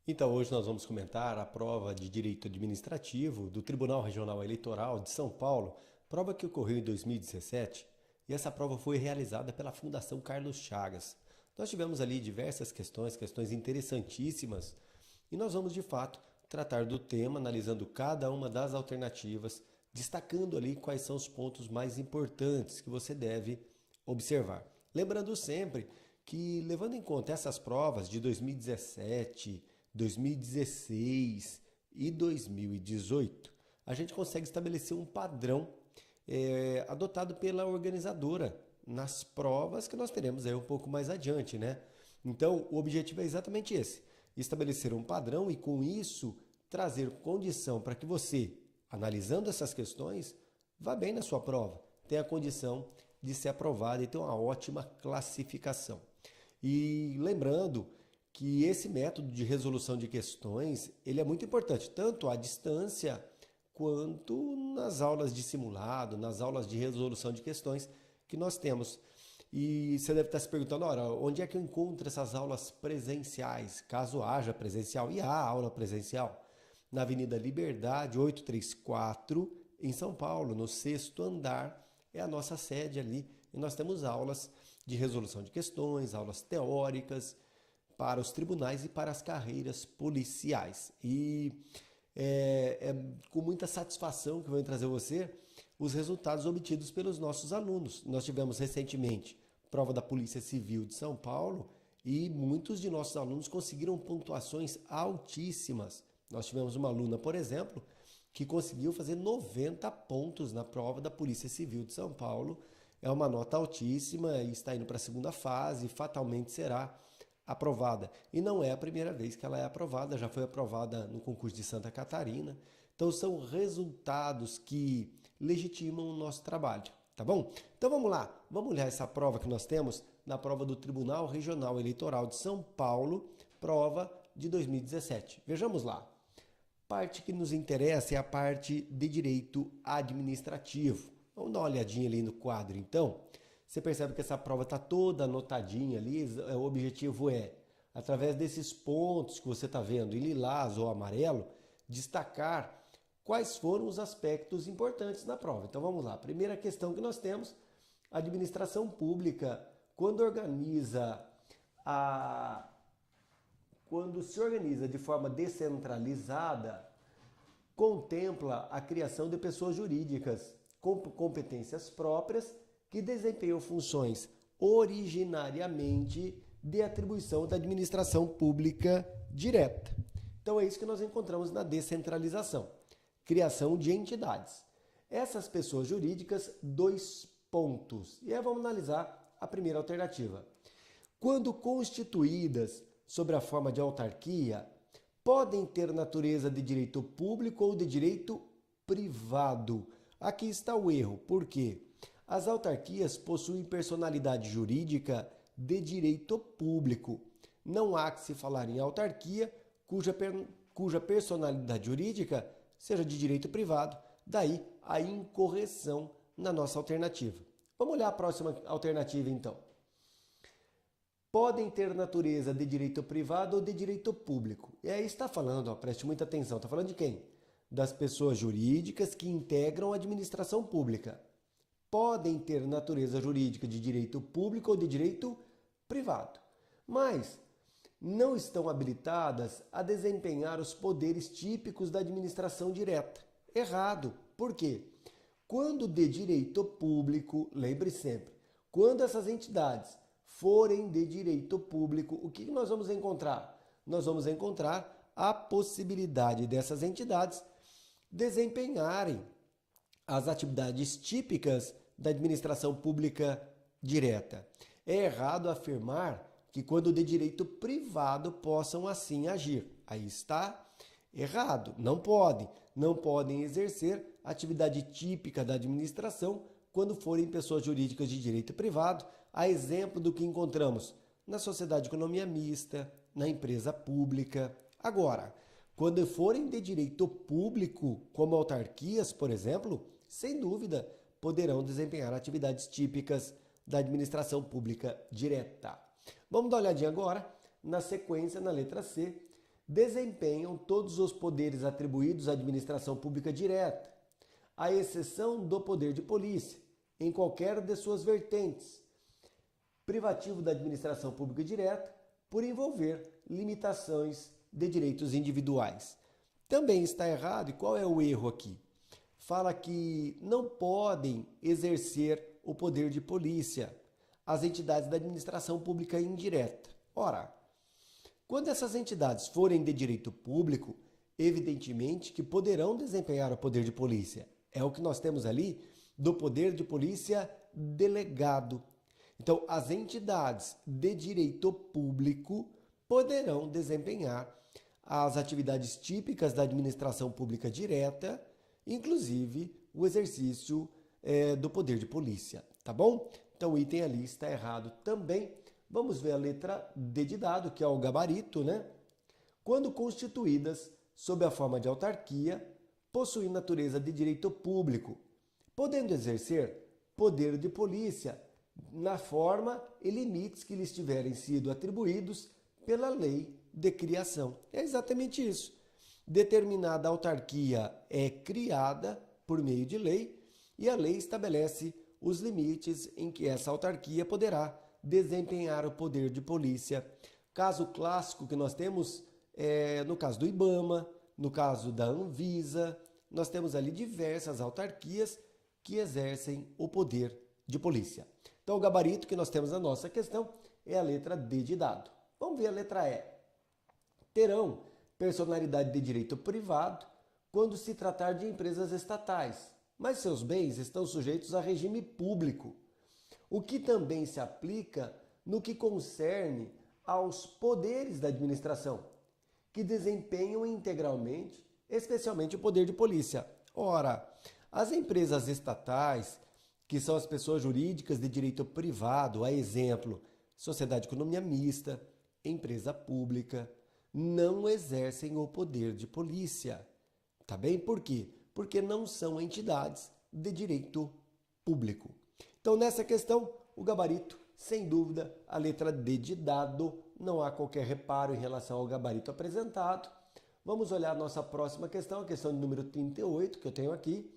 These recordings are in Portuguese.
Então, hoje nós vamos comentar a prova de Direito Administrativo do Tribunal Regional Eleitoral de São Paulo, prova que ocorreu em 2017, e essa prova foi realizada pela Fundação Carlos Chagas. Nós tivemos ali diversas questões interessantíssimas, e nós vamos de fato tratar do tema, analisando cada uma das alternativas, destacando ali quais são os pontos mais importantes que você deve observar. Lembrando sempre que, levando em conta essas provas de 2017, 2016 e 2018, a gente consegue estabelecer um padrão adotado pela organizadora nas provas que nós teremos aí um pouco mais adiante, né? Então, o objetivo é exatamente esse: estabelecer um padrão e, com isso, trazer condição para que você, analisando essas questões, vá bem na sua prova, tenha a condição de ser aprovado e ter uma ótima classificação. E lembrando que esse método de resolução de questões, ele é muito importante, tanto à distância quanto nas aulas de simulado, nas aulas de resolução de questões que nós temos. E você deve estar se perguntando, ora, onde é que eu encontro essas aulas presenciais, caso haja presencial? E há aula presencial na Avenida Liberdade, 834, em São Paulo, no sexto andar, é a nossa sede ali, e nós temos aulas de resolução de questões, aulas teóricas para os tribunais e para as carreiras policiais. E é com muita satisfação que eu venho trazer a você os resultados obtidos pelos nossos alunos. Nós tivemos recentemente prova da Polícia Civil de São Paulo e muitos de nossos alunos conseguiram pontuações altíssimas. Nós tivemos uma aluna, por exemplo, que conseguiu fazer 90 pontos na prova da Polícia Civil de São Paulo. É uma nota altíssima e está indo para a segunda fase, fatalmente será aprovada. E não é a primeira vez que ela é aprovada, já foi aprovada no concurso de Santa Catarina. Então são resultados que legitimam o nosso trabalho, tá bom? Então vamos lá, vamos olhar essa prova que nós temos na prova do Tribunal Regional Eleitoral de São Paulo, prova de 2017. Vejamos lá. Parte que nos interessa é a parte de direito administrativo. Vamos dar uma olhadinha ali no quadro, então. Você percebe que essa prova está toda anotadinha ali. O objetivo é, através desses pontos que você está vendo em lilás ou amarelo, destacar quais foram os aspectos importantes na prova. Então vamos lá. Primeira questão que nós temos: a administração pública, quando se organiza de forma descentralizada, contempla a criação de pessoas jurídicas com competências próprias que desempenham funções originariamente de atribuição da administração pública direta. Então é isso que nós encontramos na descentralização: criação de entidades. Essas pessoas jurídicas, dois pontos. E aí vamos analisar a primeira alternativa. Quando constituídas sob a forma de autarquia, podem ter natureza de direito público ou de direito privado. Aqui está o erro. Por quê? As autarquias possuem personalidade jurídica de direito público. Não há que se falar em autarquia cuja personalidade jurídica seja de direito privado. Daí a incorreção na nossa alternativa. Vamos olhar a próxima alternativa, então. Podem ter natureza de direito privado ou de direito público. E aí está falando, preste muita atenção, está falando de quem? Das pessoas jurídicas que integram a administração pública. Podem ter natureza jurídica de direito público ou de direito privado, mas não estão habilitadas a desempenhar os poderes típicos da administração direta. Errado. Por quê? Quando de direito público, lembre sempre, quando essas entidades forem de direito público, o que nós vamos encontrar? Nós vamos encontrar a possibilidade dessas entidades desempenharem as atividades típicas da administração pública direta. É errado afirmar que quando de direito privado possam assim agir. Aí está errado. Não podem exercer atividade típica da administração quando forem pessoas jurídicas de direito privado, a exemplo do que encontramos na sociedade de economia mista, na empresa pública. Agora, quando forem de direito público, como autarquias, por exemplo, sem dúvida, poderão desempenhar atividades típicas da administração pública direta. Vamos dar uma olhadinha agora na sequência, na letra C, desempenham todos os poderes atribuídos à administração pública direta, à exceção do poder de polícia, em qualquer de suas vertentes, privativo da administração pública direta, por envolver limitações de direitos individuais. Também está errado, e qual é o erro aqui? Fala que não podem exercer o poder de polícia as entidades da administração pública indireta. Ora, quando essas entidades forem de direito público, evidentemente que poderão desempenhar o poder de polícia. É o que nós temos ali do poder de polícia delegado. Então, as entidades de direito público poderão desempenhar as atividades típicas da administração pública direta, inclusive o exercício do poder de polícia, tá bom? Então, o item ali está errado também. Vamos ver a letra D de dado, que é o gabarito, né? Quando constituídas sob a forma de autarquia, possuem natureza de direito público, podendo exercer poder de polícia na forma e limites que lhes tiverem sido atribuídos pela lei de criação. É exatamente isso. Determinada autarquia é criada por meio de lei e a lei estabelece os limites em que essa autarquia poderá desempenhar o poder de polícia. Caso clássico que nós temos é no caso do IBAMA, no caso da Anvisa, nós temos ali diversas autarquias que exercem o poder de polícia. Então, o gabarito que nós temos na nossa questão é a letra D de dado. Vamos ver a letra E. Terão personalidade de direito privado quando se tratar de empresas estatais, mas seus bens estão sujeitos a regime público, o que também se aplica no que concerne aos poderes da administração, que desempenham integralmente, especialmente o poder de polícia. Ora, as empresas estatais, que são as pessoas jurídicas de direito privado, a exemplo, sociedade de economia mista, empresa pública, não exercem o poder de polícia. Tá bem? Por quê? Porque não são entidades de direito público. Então, nessa questão, o gabarito, sem dúvida, a letra D de dado, não há qualquer reparo em relação ao gabarito apresentado. Vamos olhar a nossa próxima questão, a questão de número 38, que eu tenho aqui.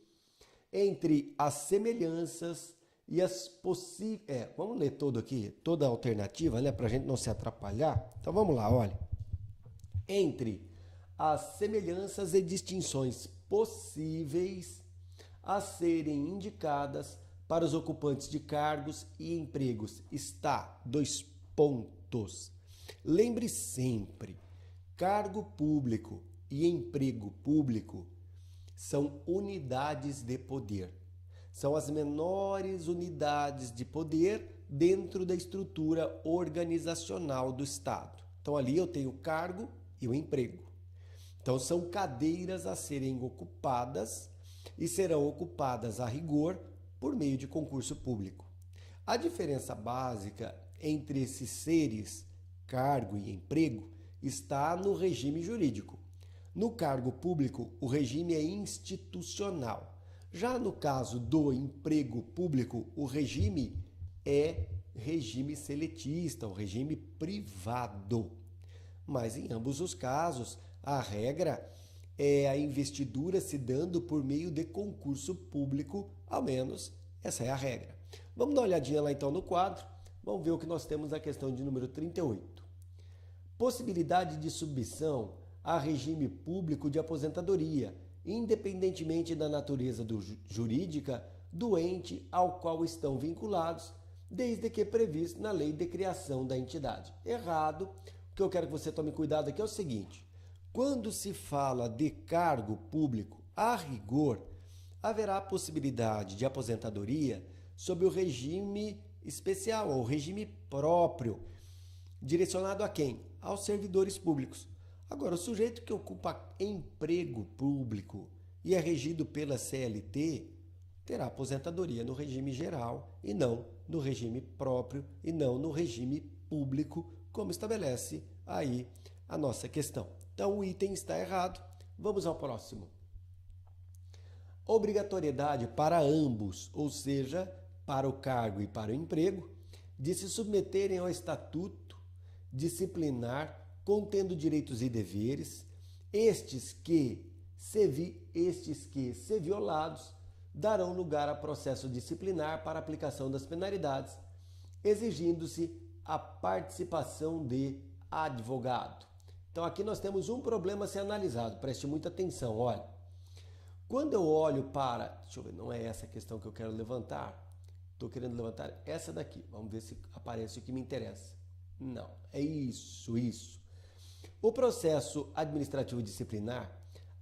Entre as semelhanças e as possíveis... vamos ler todo aqui, toda a alternativa, né, para a gente não se atrapalhar. Então, vamos lá, olha. Entre as semelhanças e distinções possíveis a serem indicadas para os ocupantes de cargos e empregos está, dois pontos. Lembre sempre, cargo público e emprego público são unidades de poder. São as menores unidades de poder dentro da estrutura organizacional do Estado. Então, ali eu tenho o cargo e o emprego. Então, são cadeiras a serem ocupadas e serão ocupadas a rigor por meio de concurso público. A diferença básica entre esses seres, cargo e emprego, está no regime jurídico. No cargo público, o regime é institucional. Já no caso do emprego público, o regime é regime seletista, o regime privado. Mas em ambos os casos, a regra é a investidura se dando por meio de concurso público, ao menos essa é a regra. Vamos dar uma olhadinha lá então no quadro, vamos ver o que nós temos na questão de número 38. Possibilidade de submissão a regime público de aposentadoria, independentemente da natureza jurídica do ente ao qual estão vinculados, desde que previsto na lei de criação da entidade. Errado. O que eu quero que você tome cuidado aqui é o seguinte: quando se fala de cargo público, a rigor, haverá a possibilidade de aposentadoria sob o regime especial, ou regime próprio, direcionado a quem? Aos servidores públicos. Agora, o sujeito que ocupa emprego público e é regido pela CLT terá aposentadoria no regime geral e não no regime próprio e não no regime público, como estabelece aí a nossa questão. Então, o item está errado. Vamos ao próximo. Obrigatoriedade para ambos, ou seja, para o cargo e para o emprego, de se submeterem ao estatuto disciplinar contendo direitos e deveres, estes que, se violados, darão lugar a processo disciplinar para aplicação das penalidades, exigindo-se a participação de advogado. Então aqui nós temos um problema a ser analisado, preste muita atenção, olha. Quando eu olho para, deixa eu ver, não é essa a questão que eu quero levantar, estou querendo levantar essa daqui, vamos ver se aparece o que me interessa. Não, é isso. O processo administrativo disciplinar,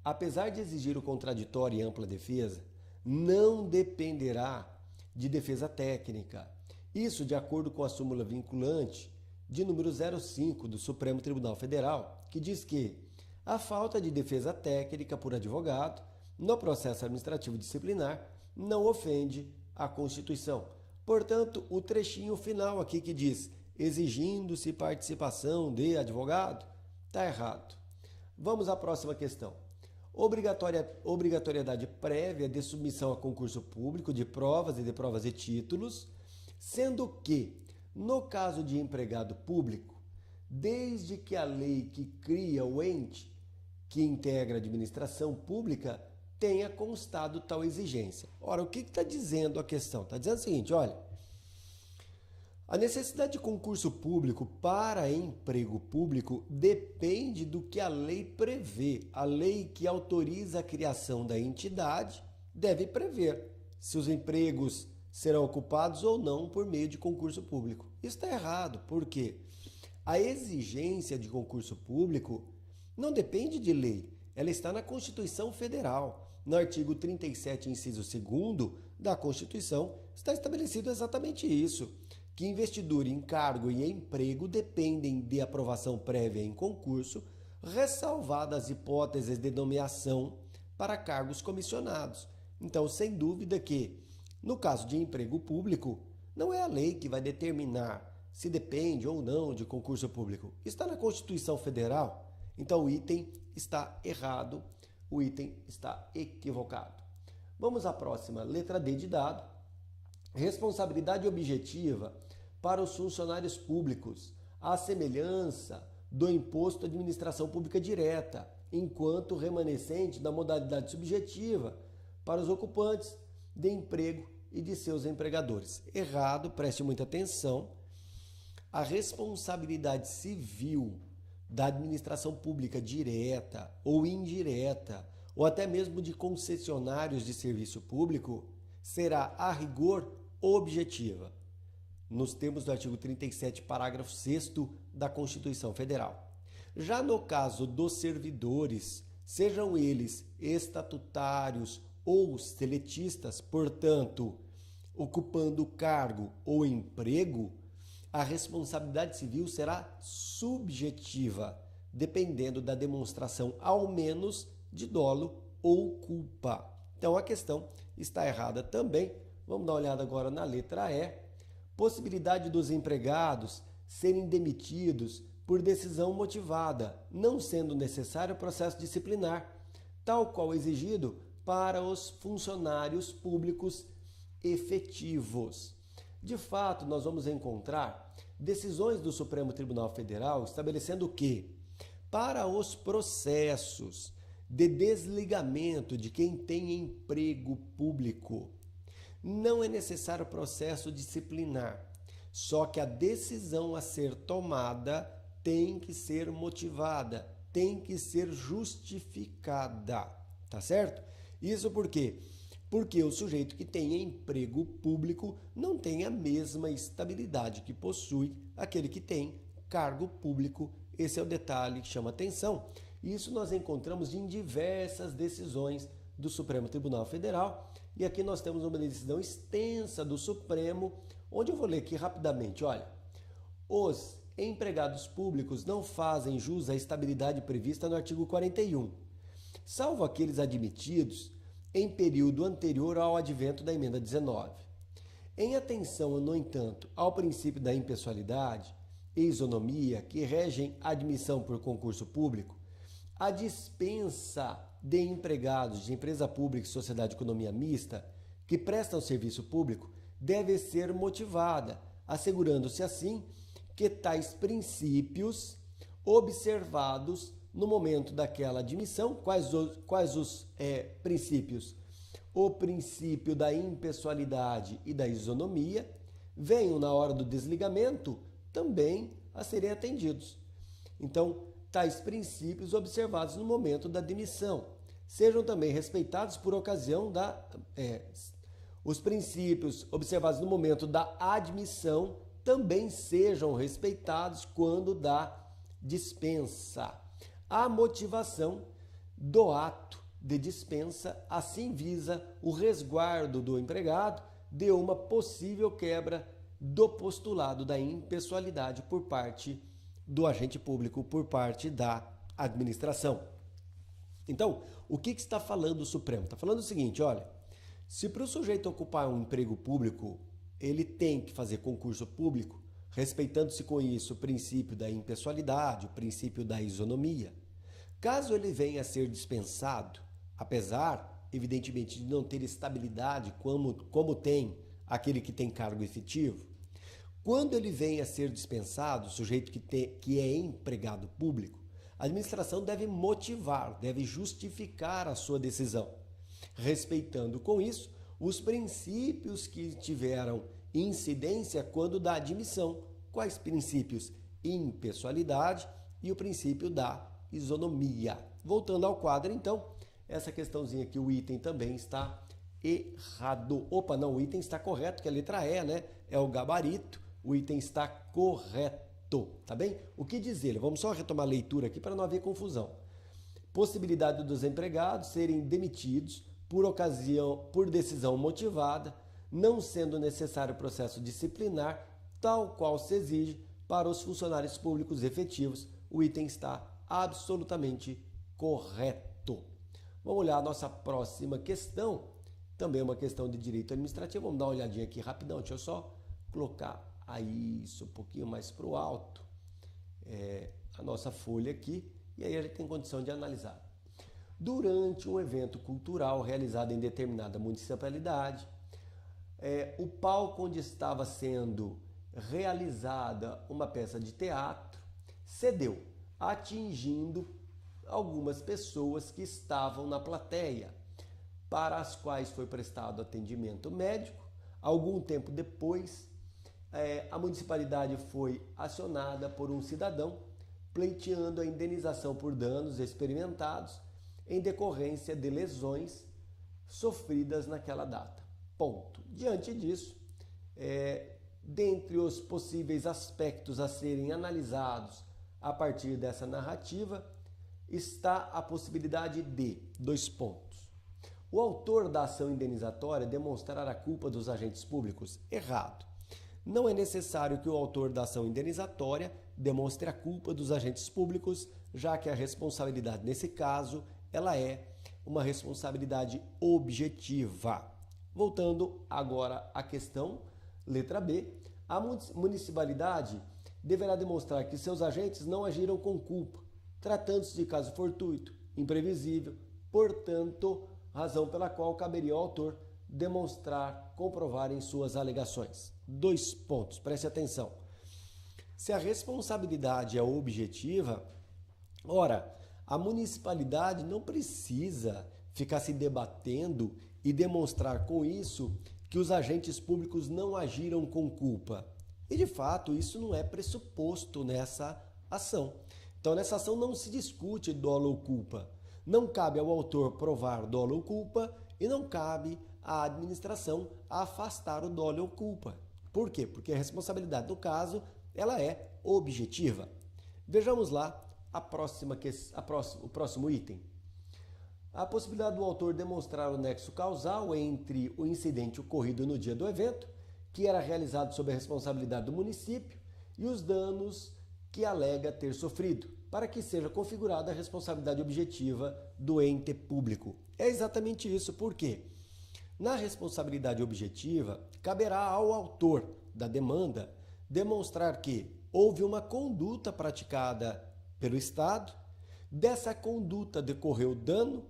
apesar de exigir o contraditório e ampla defesa, não dependerá de defesa técnica. Isso de acordo com a súmula vinculante de número 05 do Supremo Tribunal Federal, que diz que a falta de defesa técnica por advogado no processo administrativo disciplinar não ofende a Constituição. Portanto, o trechinho final aqui que diz exigindo-se participação de advogado, está errado. Vamos à próxima questão. Obrigatoriedade prévia de submissão a concurso público de provas e títulos, sendo que, no caso de empregado público, desde que a lei que cria o ente que integra a administração pública tenha constado tal exigência. Ora, o que está dizendo a questão? Está dizendo o seguinte, olha, a necessidade de concurso público para emprego público depende do que a lei prevê. A lei que autoriza a criação da entidade deve prever se os empregos serão ocupados ou não por meio de concurso público. Isso está errado, porque a exigência de concurso público não depende de lei, ela está na Constituição Federal. No artigo 37, inciso 2º da Constituição, está estabelecido exatamente isso, que investidura, encargo e emprego dependem de aprovação prévia em concurso, ressalvadas as hipóteses de nomeação para cargos comissionados. Então, sem dúvida que, no caso de emprego público, não é a lei que vai determinar se depende ou não de concurso público. Está na Constituição Federal, então o item está errado, o item está equivocado. Vamos à próxima, letra D de dado. Responsabilidade objetiva para os funcionários públicos, à semelhança do imposto de administração pública direta, enquanto remanescente da modalidade subjetiva para os ocupantes de emprego e de seus empregadores. Errado, preste muita atenção. A responsabilidade civil da administração pública direta ou indireta, ou até mesmo de concessionários de serviço público, será, a rigor, objetiva, nos termos do artigo 37, parágrafo 6º da Constituição Federal. Já no caso dos servidores, sejam eles estatutários ou seletistas, portanto, ocupando cargo ou emprego, a responsabilidade civil será subjetiva, dependendo da demonstração, ao menos, de dolo ou culpa. Então, a questão está errada também. Vamos dar uma olhada agora na letra E. Possibilidade dos empregados serem demitidos por decisão motivada, não sendo necessário processo disciplinar, tal qual exigido para os funcionários públicos efetivos. De fato, nós vamos encontrar decisões do Supremo Tribunal Federal estabelecendo que, para os processos de desligamento de quem tem emprego público, não é necessário processo disciplinar, só que a decisão a ser tomada tem que ser motivada, tem que ser justificada, tá certo? Isso por quê? Porque o sujeito que tem emprego público não tem a mesma estabilidade que possui aquele que tem cargo público. Esse é o detalhe que chama atenção. Isso nós encontramos em diversas decisões do Supremo Tribunal Federal. E aqui nós temos uma decisão extensa do Supremo, onde eu vou ler aqui rapidamente. Olha, os empregados públicos não fazem jus à estabilidade prevista no artigo 41, salvo aqueles admitidos em período anterior ao advento da emenda 19. Em atenção, no entanto, ao princípio da impessoalidade e isonomia que regem a admissão por concurso público, a dispensa de empregados de empresa pública e sociedade de economia mista que prestam serviço público deve ser motivada, assegurando-se assim que tais princípios observados no momento daquela admissão. Quais os princípios? O princípio da impessoalidade e da isonomia venham na hora do desligamento também a serem atendidos. Então, tais princípios observados no momento da demissão sejam também respeitados por ocasião os princípios observados no momento da admissão também sejam respeitados quando da dispensa. A motivação do ato de dispensa assim visa o resguardo do empregado de uma possível quebra do postulado da impessoalidade por parte do agente público, por parte da administração. Então, o que está falando o Supremo? Está falando o seguinte, olha, se para o sujeito ocupar um emprego público, ele tem que fazer concurso público, respeitando-se com isso o princípio da impessoalidade, o princípio da isonomia. Caso ele venha a ser dispensado, apesar, evidentemente, de não ter estabilidade como tem aquele que tem cargo efetivo, quando ele venha a ser dispensado, o sujeito que é empregado público, a administração deve motivar, deve justificar a sua decisão, respeitando com isso os princípios que tiveram incidência quando da admissão. Quais princípios? Impessoalidade e o princípio da isonomia. Voltando ao quadro, então, essa questãozinha aqui, o item também está errado. Opa, não, o item está correto, que é a letra E, né? É o gabarito, o item está correto, tá bem? O que dizer? Vamos só retomar a leitura aqui para não haver confusão. Possibilidade dos empregados serem demitidos por decisão motivada, não sendo necessário processo disciplinar, tal qual se exige para os funcionários públicos efetivos. O item está absolutamente correto. Vamos olhar a nossa próxima questão, também uma questão de direito administrativo. Vamos dar uma olhadinha aqui rapidão, deixa eu só colocar isso um pouquinho mais para o alto, a nossa folha aqui, e aí a gente tem condição de analisar. Durante um evento cultural realizado em determinada municipalidade, o palco onde estava sendo realizada uma peça de teatro cedeu, atingindo algumas pessoas que estavam na plateia, para as quais foi prestado atendimento médico. Algum tempo depois, a municipalidade foi acionada por um cidadão pleiteando a indenização por danos experimentados em decorrência de lesões sofridas naquela data. Ponto. Diante disso, dentre os possíveis aspectos a serem analisados a partir dessa narrativa, está a possibilidade de, 2 pontos. O autor da ação indenizatória demonstrar a culpa dos agentes públicos? Errado. Não é necessário que o autor da ação indenizatória demonstre a culpa dos agentes públicos, já que a responsabilidade, nesse caso, ela é uma responsabilidade objetiva. Voltando agora à questão, letra B, a municipalidade deverá demonstrar que seus agentes não agiram com culpa, tratando-se de caso fortuito, imprevisível, portanto, razão pela qual caberia ao autor comprovar em suas alegações. 2 pontos, preste atenção. Se a responsabilidade é objetiva, ora, a municipalidade não precisa ficar se debatendo e demonstrar com isso que os agentes públicos não agiram com culpa. E, de fato, isso não é pressuposto nessa ação. Então, nessa ação não se discute dolo ou culpa. Não cabe ao autor provar dolo ou culpa e não cabe à administração afastar o dolo ou culpa. Por quê? Porque a responsabilidade, no caso, ela é objetiva. Vejamos lá o próximo item. A possibilidade do autor demonstrar o nexo causal entre o incidente ocorrido no dia do evento, que era realizado sob a responsabilidade do município, e os danos que alega ter sofrido, para que seja configurada a responsabilidade objetiva do ente público. É exatamente isso, por quê? Na responsabilidade objetiva, caberá ao autor da demanda demonstrar que houve uma conduta praticada pelo Estado, dessa conduta decorreu dano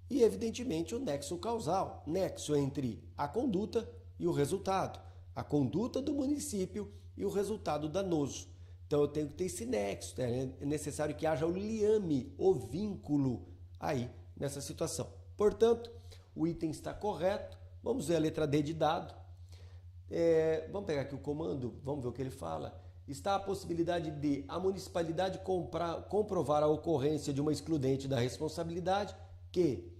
e, evidentemente, o nexo causal, nexo entre a conduta e o resultado, a conduta do município e o resultado danoso. Então eu tenho que ter esse nexo, né? É necessário que haja o liame, o vínculo aí nessa situação. Portanto, o item está correto. Vamos ver a letra D de dado. Vamos pegar aqui o comando, vamos ver o que ele fala. Está a possibilidade de a municipalidade comprovar a ocorrência de uma excludente da responsabilidade que,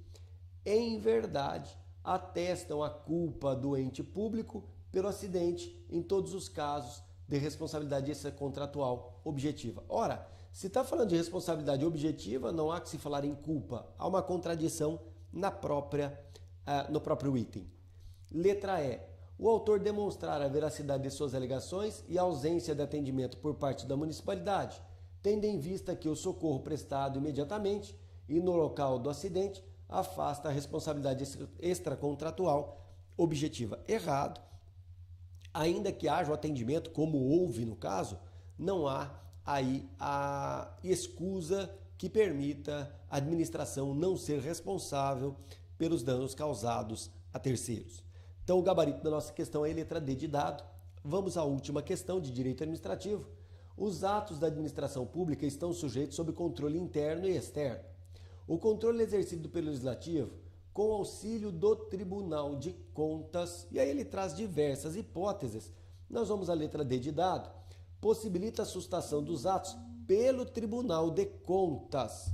em verdade, atestam a culpa do ente público pelo acidente em todos os casos de responsabilidade extracontratual objetiva. Ora, se está falando de responsabilidade objetiva, não há que se falar em culpa. Há uma contradição no próprio item. Letra E. O autor demonstrar a veracidade de suas alegações e a ausência de atendimento por parte da municipalidade, tendo em vista que o socorro prestado imediatamente e no local do acidente afasta a responsabilidade extracontratual objetiva. Errado. Ainda que haja o atendimento, como houve no caso, não há aí a escusa que permita a administração não ser responsável pelos danos causados a terceiros. Então, o gabarito da nossa questão é a letra D de dado. Vamos à última questão de direito administrativo. Os atos da administração pública estão sujeitos sob controle interno e externo. O controle exercido pelo Legislativo, com auxílio do Tribunal de Contas, e aí ele traz diversas hipóteses. Nós vamos à letra D de dado. Possibilita a sustação dos atos pelo Tribunal de Contas,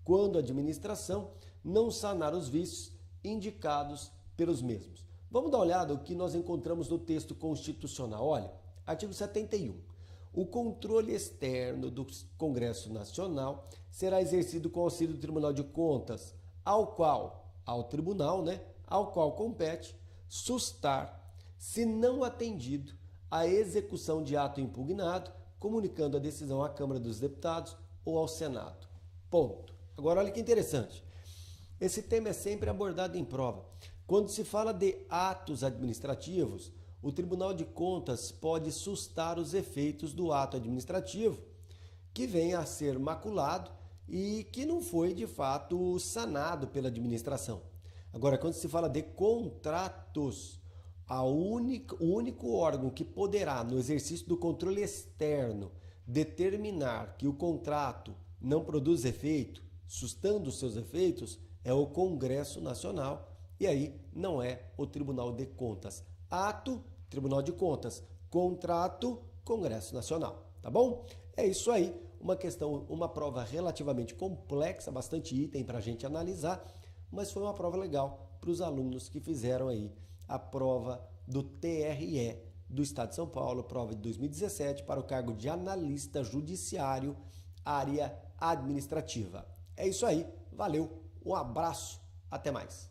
quando a administração não sanar os vícios indicados pelos mesmos. Vamos dar uma olhada no que nós encontramos no texto constitucional. Olha, artigo 71. O controle externo do Congresso Nacional será exercido com auxílio do Tribunal de Contas, ao tribunal, ao qual compete sustar, se não atendido, a execução de ato impugnado, comunicando a decisão à Câmara dos Deputados ou ao Senado. Ponto. Agora, olha que interessante. Esse tema é sempre abordado em prova. Quando se fala de atos administrativos, o Tribunal de Contas pode sustar os efeitos do ato administrativo que venha a ser maculado e que não foi, de fato, sanado pela administração. Agora, quando se fala de contratos, o único órgão que poderá, no exercício do controle externo, determinar que o contrato não produz efeito, sustando os seus efeitos, é o Congresso Nacional. E aí não é o Tribunal de Contas. Ato, Tribunal de Contas. Contrato, Congresso Nacional. Tá bom? É isso aí. Uma prova relativamente complexa, bastante item para a gente analisar, mas foi uma prova legal para os alunos que fizeram aí a prova do TRE do Estado de São Paulo, prova de 2017, para o cargo de analista judiciário, área administrativa. É isso aí. Valeu, um abraço, até mais.